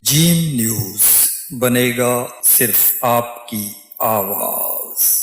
Gene news बनेगा सिर्फ आपकी आवाज।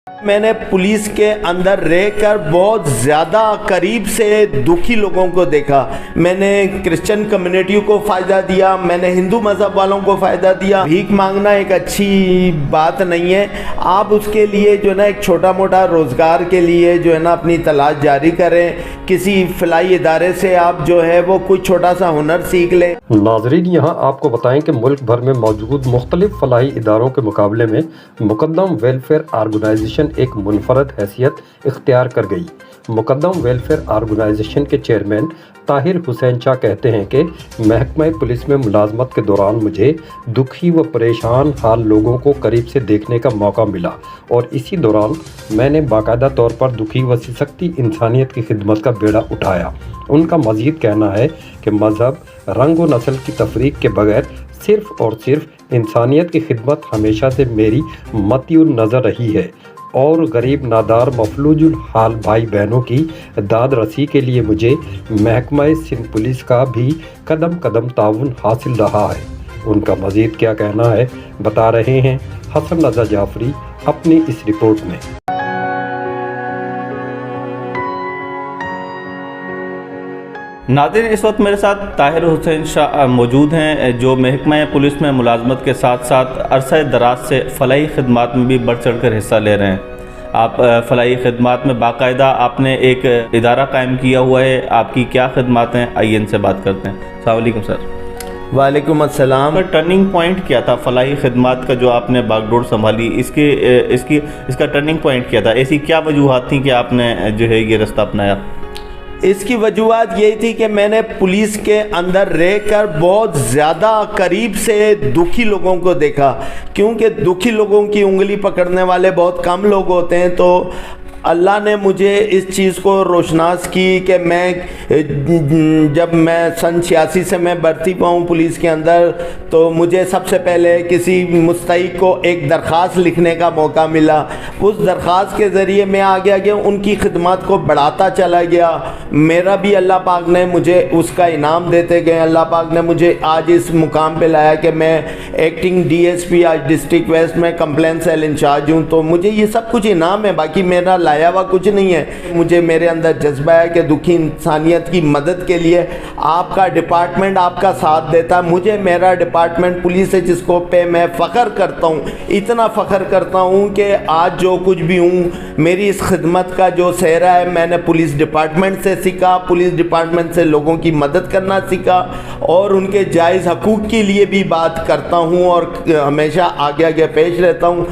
मैंने पुलिस के अंदर रहकर बहुत ज़्यादा करीब से दुखी लोगों को देखा। मैंने क्रिश्चियन कम्युनिटी को फ़ायदा दिया, मैंने हिंदू मज़हब वालों को फ़ायदा दिया। भीख मांगना एक अच्छी बात नहीं है। आप उसके लिए जो है ना एक छोटा मोटा रोज़गार के लिए जो है ना अपनी तलाश जारी करें। किसी फलाई इदारे से आप जो है वो कोई छोटा सा हुनर सीख लें। नाजरीन, यहाँ आपको बताएं कि मुल्क भर में मौजूद मुख्तलिफ फलाही इदारों के मुकाबले में मुकद्दम वेलफेयर आर्गनाइजेशन एक मुनफरद हैसियत इख्तियार कर गई। मुकद्दम वेलफेयर आर्गनाइजेशन के चेयरमैन ताहिर हुसैन शाह कहते हैं कि महकमा पुलिस में मुलाजमत के दौरान मुझे दुखी व परेशान हाल लोगों को करीब से देखने का मौका मिला और इसी दौरान मैंने बाकायदा तौर पर दुखी व सिसकती इंसानियत की खिदमत का बेड़ा उठाया। उनका मज़ीद कहना है कि मज़हब, रंग व नस्ल की तफरीक के बगैर सिर्फ़ और सिर्फ इंसानियत की खिदमत हमेशा से मेरी मतीउन नज़र रही है और गरीब, नादार, मफलूजुल हाल भाई बहनों की दाद रसी के लिए मुझे महकमा सिंध पुलिस का भी कदम कदम ताउन हासिल रहा है। उनका मज़ीद क्या कहना है बता रहे हैं हसन रज़ा जाफरी अपनी इस रिपोर्ट में। नाज़रीन, इस वक्त मेरे साथ ताहिर हुसैन शाह मौजूद हैं जो महकमा पुलिस में मुलाजमत के साथ साथ अरसा दराज से फलाही खिदमात में भी बढ़ चढ़ कर हिस्सा ले रहे हैं। आप फलाही खिदमात में बाकायदा आपने एक इदारा कायम किया हुआ है, आपकी क्या खिदमात हैं, आइए इनसे बात करते हैं। अस्सलाम वालेकुम सर। वालेकुम अस्सलाम। टर्निंग पॉइंट क्या था फलाही खिदमात का जो आपने बागडोर संभाली, इसका टर्निंग पॉइंट क्या था? ऐसी क्या वजूहात थी कि आपने जो है ये रास्ता अपनाया? इसकी वजूहत यही थी कि मैंने पुलिस के अंदर रहकर बहुत ज़्यादा करीब से दुखी लोगों को देखा, क्योंकि दुखी लोगों की उंगली पकड़ने वाले बहुत कम लोग होते हैं। तो अल्लाह ने मुझे इस चीज़ को रोशनास की कि जब मैं सन 86 से मैं भर्ती पाऊँ पुलिस के अंदर, तो मुझे सबसे पहले किसी मुस्तहिक को एक दरख्वास्त लिखने का मौका मिला। उस दरख्वास्त के ज़रिए मैं आगे आगे उनकी खिदमत को बढ़ाता चला गया। मेरा भी अल्लाह पाक ने मुझे उसका इनाम देते गए। अल्लाह पाक ने मुझे आज इस मुकाम पे लाया कि मैं एक्टिंग DSP आज डिस्ट्रिक्ट वेस्ट में कंप्लेंट सेल इंचार्ज हूँ। तो मुझे ये सब कुछ इनाम है, बाकी मेरा लाया हुआ कुछ नहीं है। मुझे मेरे अंदर जज्बा है कि दुखी इंसानियत की मदद के लिए आपका डिपार्टमेंट आपका साथ देता है। मुझे मेरा डिपार्टमेंट पुलिस है जिसको पे मैं फ़ख्र करता हूँ, इतना फ़ख्र करता हूँ कि आज जो कुछ भी हूँ, मेरी इस खिदमत का जो सेहरा है मैंने पुलिस डिपार्टमेंट से सीखा। पुलिस डिपार्टमेंट से लोगों की मदद करना सीखा और उनके जायज़ हकूक़ के लिए भी बात करता हूँ और हमेशा आगे आगे पेश रहता हूँ।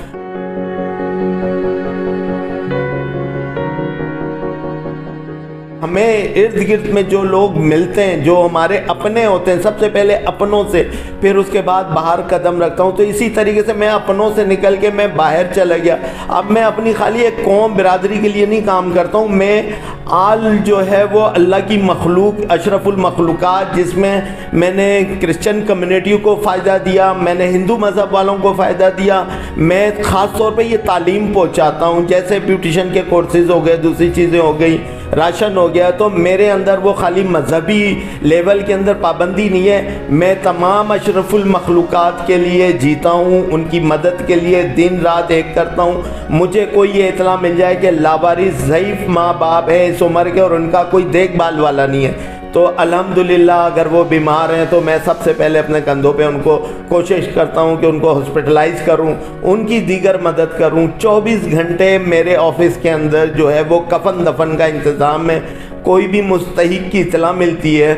हमें इर्द गिर्द में जो लोग मिलते हैं, जो हमारे अपने होते हैं, सबसे पहले अपनों से, फिर उसके बाद बाहर कदम रखता हूँ। तो इसी तरीके से मैं अपनों से निकल के मैं बाहर चला गया। अब मैं अपनी खाली एक कौम बिरादरी के लिए नहीं काम करता हूँ, मैं आल जो है वो अल्लाह की मखलूक, अशरफुल मखलूक़ात, जिसमें मैंने क्रिश्चियन कम्युनिटी को फ़ायदा दिया, मैंने हिंदू मज़हब वालों को फ़ायदा दिया। मैं ख़ास तौर पे ये तालीम पहुँचाता हूँ, जैसे ब्यूटिशन के कोर्सेज़ हो गए, दूसरी चीज़ें हो गई, राशन हो गया। तो मेरे अंदर वो खाली मजहबी लेवल के अंदर पाबंदी नहीं है, मैं तमाम अशरफुल मखलूक़ात के लिए जीता हूँ, उनकी मदद के लिए दिन रात एक करता हूँ। मुझे कोई ये इतला मिल जाए कि लावारिस ज़ईफ़ माँ बाप है इस उम्र के और उनका कोई देखभाल वाला नहीं है, तो अल्हम्दुलिल्लाह अगर वो बीमार हैं तो मैं सबसे पहले अपने कंधों पे उनको कोशिश करता हूँ कि उनको हॉस्पिटलाइज करूँ, उनकी दीगर मदद करूँ। 24 घंटे मेरे ऑफिस के अंदर जो है वो कफन दफन का इंतज़ाम है। कोई भी मुस्तहिक की इतला मिलती है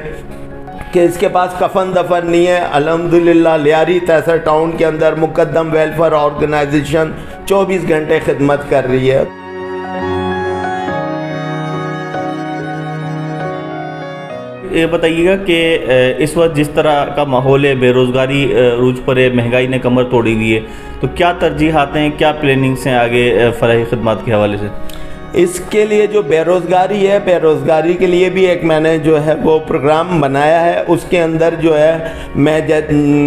कि इसके पास कफन दफन नहीं है, अल्हम्दुलिल्लाह लियारी तहसील टाउन के अंदर मुकद्दम वेलफेयर ऑर्गेनाइजेशन 24 घंटे खिदमत कर रही है। ये बताइएगा कि इस वक्त जिस तरह का माहौल है, बेरोज़गारी रूज पर है, महंगाई ने कमर तोड़ी हुई है, तो क्या तरजीहात हैं, क्या प्लानिंग्स हैं आगे फलाही खिदमत के हवाले से? इसके लिए जो बेरोज़गारी है, बेरोज़गारी के लिए भी एक मैंने जो है वो प्रोग्राम बनाया है। उसके अंदर जो है मैं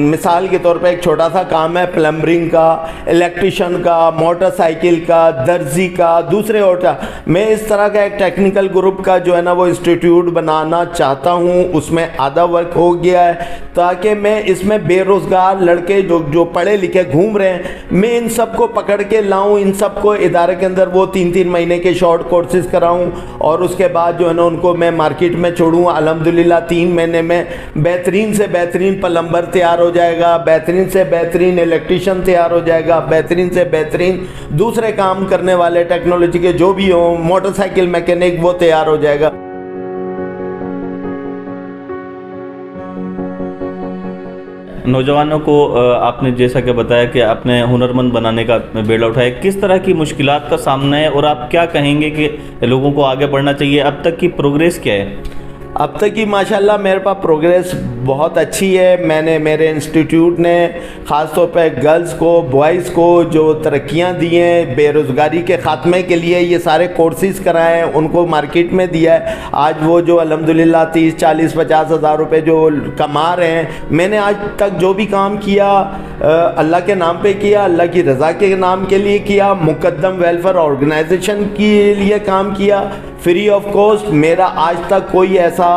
मिसाल के तौर पे एक छोटा सा काम है प्लम्बरिंग का, इलेक्ट्रिशियन का, मोटरसाइकिल का, दर्जी का, दूसरे और मैं इस तरह का एक टेक्निकल ग्रुप का जो है ना वो इंस्टीट्यूट बनाना चाहता हूँ। उसमें आधा वर्क हो गया है ताकि मैं इसमें बेरोज़गार लड़के जो पढ़े लिखे घूम रहे हैं, मैं इन सब को पकड़ के लाऊं, इन सब को इदारे के अंदर वो 3-3 महीने के शॉर्ट कोर्सेज कराऊं और उसके बाद जो है ना उनको मैं मार्केट में छोड़ूं। अल्हम्दुलिल्लाह 3 महीने में बेहतरीन से बेहतरीन प्लम्बर तैयार हो जाएगा, बेहतरीन से बेहतरीन इलेक्ट्रिशियन तैयार हो जाएगा, बेहतरीन से बेहतरीन दूसरे काम करने वाले टेक्नोलॉजी के जो भी हो, मोटरसाइकिल मैकेनिक, वो तैयार हो जाएगा। नौजवानों को आपने जैसा कि बताया कि आपने हुनरमंद बनाने का बेड़ा उठाया, किस तरह की मुश्किलात का सामना है और आप क्या कहेंगे कि लोगों को आगे बढ़ना चाहिए? अब तक की प्रोग्रेस क्या है? अब तक की माशाल्लाह मेरे पास प्रोग्रेस बहुत अच्छी है। मैंने मेरे इंस्टीट्यूट ने ख़ास तौर पे गर्ल्स को, बॉयज़ को जो तरक्कियां दी हैं, बेरोज़गारी के ख़ात्मे के लिए ये सारे कोर्सेज़ कराए हैं, उनको मार्केट में दिया है। आज वो जो अल्हम्दुलिल्लाह 30, 40, 50 हज़ार रुपये जो कमा रहे हैं, मैंने आज तक जो भी काम किया अल्लाह के नाम पे किया, अल्लाह की रज़ा के नाम के लिए किया, मुकद्दम वेलफेयर ऑर्गेनाइजेशन के लिए काम किया, फ्री ऑफ कॉस्ट। मेरा आज तक कोई ऐसा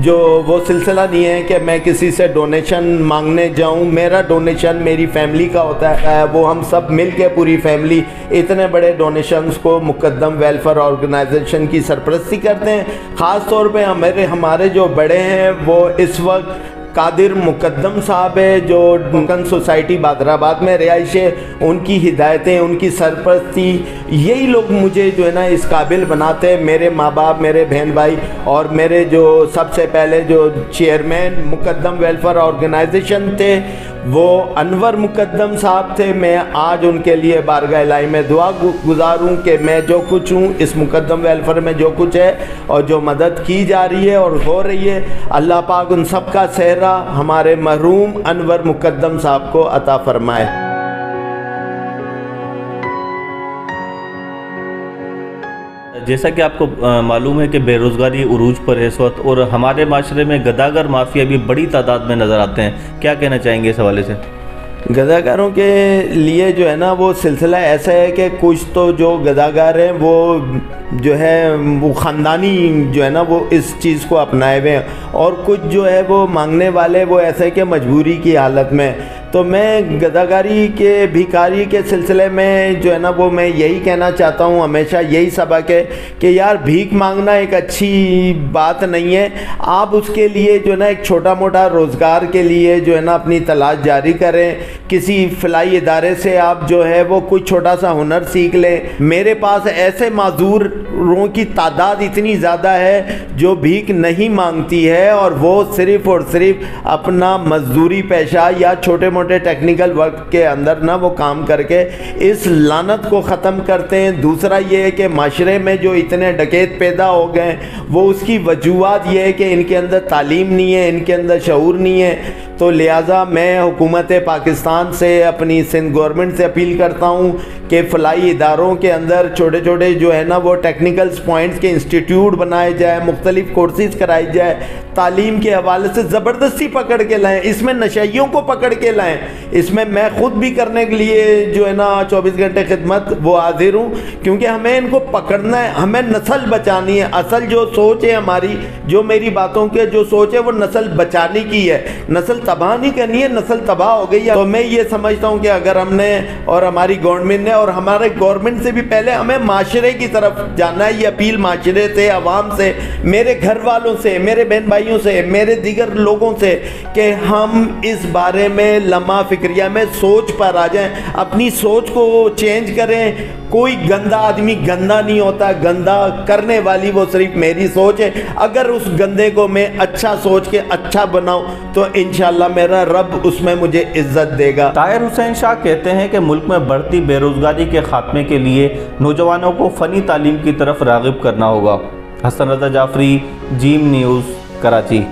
जो वो सिलसिला नहीं है कि मैं किसी से डोनेशन मांगने जाऊं। मेरा डोनेशन मेरी फैमिली का होता है, वो हम सब मिल के पूरी फैमिली इतने बड़े डोनेशंस को मुकद्दम वेलफेयर ऑर्गेनाइजेशन की सरपरस्ती करते हैं। ख़ास तौर पे हमारे जो बड़े हैं वो इस वक्त कादिर मुकद्दम साहब है जो मुकन सोसाइटी बादराबाद में रिहाइश है। उनकी हिदायतें, उनकी सरपरस्ती, यही लोग मुझे जो है ना इस काबिल बनाते हैं। मेरे माँ बाप, मेरे बहन भाई और मेरे जो सबसे पहले जो चेयरमैन मुकद्दम वेलफेयर ऑर्गेनाइजेशन थे वो अनवर मुकद्दम साहब थे। मैं आज उनके लिए बारगाह इलाही में दुआ गुजार हूँ कि मैं जो कुछ हूँ इस मुकद्दम वेलफेयर में जो कुछ है और जो मदद की जा रही है और हो रही है, अल्लाह पाक उन सब का सेहरा हमारे मरहूम अनवर मुकद्दम साहब को अता फरमाए। जैसा कि आपको मालूम है कि बेरोज़गारी उरूज पर है इस वक्त और हमारे माशरे में गदागर माफिया भी बड़ी तादाद में नज़र आते हैं, क्या कहना चाहेंगे इस हवाले से? गदाकारों के लिए जो है ना वो सिलसिला ऐसा है कि कुछ तो जो गदाकार हैं वो जो है वो ख़ानदानी जो है ना वो इस चीज़ को अपनाए हुए हैं और कुछ जो है वो मांगने वाले वो ऐसे कि मजबूरी की हालत में। तो मैं गदाकारी के भिखारी के सिलसिले में जो है ना वो मैं यही कहना चाहता हूँ, हमेशा यही सबक है कि यार भीख मांगना एक अच्छी बात नहीं है। आप उसके लिए जो है ना एक छोटा मोटा रोज़गार के लिए जो है ना अपनी तलाश जारी करें। किसी फलाई इदारे से आप जो है वो कुछ छोटा सा हुनर सीख लें। मेरे पास ऐसे माजूरों की तादाद इतनी ज़्यादा है जो भीख नहीं मांगती है और वो सिर्फ़ और सिर्फ अपना मजदूरी पेशा या छोटे मोटे टेक्निकल वर्क के अंदर ना वो काम करके इस लानत को ख़त्म करते हैं। दूसरा ये है कि माशरे में जो इतने डकैत पैदा हो गए वो उसकी वजूहात ये है कि इनके अंदर तालीम नहीं है, इनके अंदर शऊर नहीं है। तो लिहाजा मैं हुकूमत पाकिस्तान से, अपनी सिंध गवर्नमेंट से अपील करता हूँ कि फलाई इदारों के अंदर छोटे छोटे जो है ना वो टेक्निकल पॉइंट्स के इंस्टीट्यूट बनाए जाए, मुख्तलिफ कोर्सेज कराई जाए, तालीम के हवाले से ज़बरदस्ती पकड़ के लाएँ, इसमें नशइयों को पकड़ के लाएँ। इसमें मैं ख़ुद भी करने के लिए जो है ना 24 घंटे खिदमत वो हाजिर हूँ, क्योंकि हमें इनको पकड़ना है, हमें नस्ल बचानी है। असल जो सोच है हमारी, जो मेरी बातों के जो सोच है वो नस्ल बचाने की है, नस्ल तबाह नहीं करनी है। नस्ल तबाह हो गई है तो मैं ये समझता हूँ कि अगर हमने और हमारी गवर्नमेंट ने और हमारे गवर्नमेंट से भी पहले हमें माशरे की तरफ जाना है। ये अपील माशरे से, आवाम से, मेरे घर वालों से, मेरे बहन भाइयों से, मेरे दीगर लोगों से कि हम इस बारे में लम्हा फिक्रिया में सोच पर आ जाएं, अपनी सोच को चेंज करें। कोई गंदा आदमी गंदा नहीं होता, गंदा करने वाली वो सिर्फ मेरी सोच है। अगर उस गंदे को मैं अच्छा सोच के अच्छा बनाऊं तो इंशाल्लाह मेरा रब उसमें मुझे इज्जत देगा। ताहिर हुसैन शाह कहते हैं कि मुल्क में बढ़ती बेरोज़गारी के खात्मे के लिए नौजवानों को फ़नी तालीम की तरफ राग़िब करना होगा। हसन रज़ा जाफरी, जीम न्यूज़, कराची।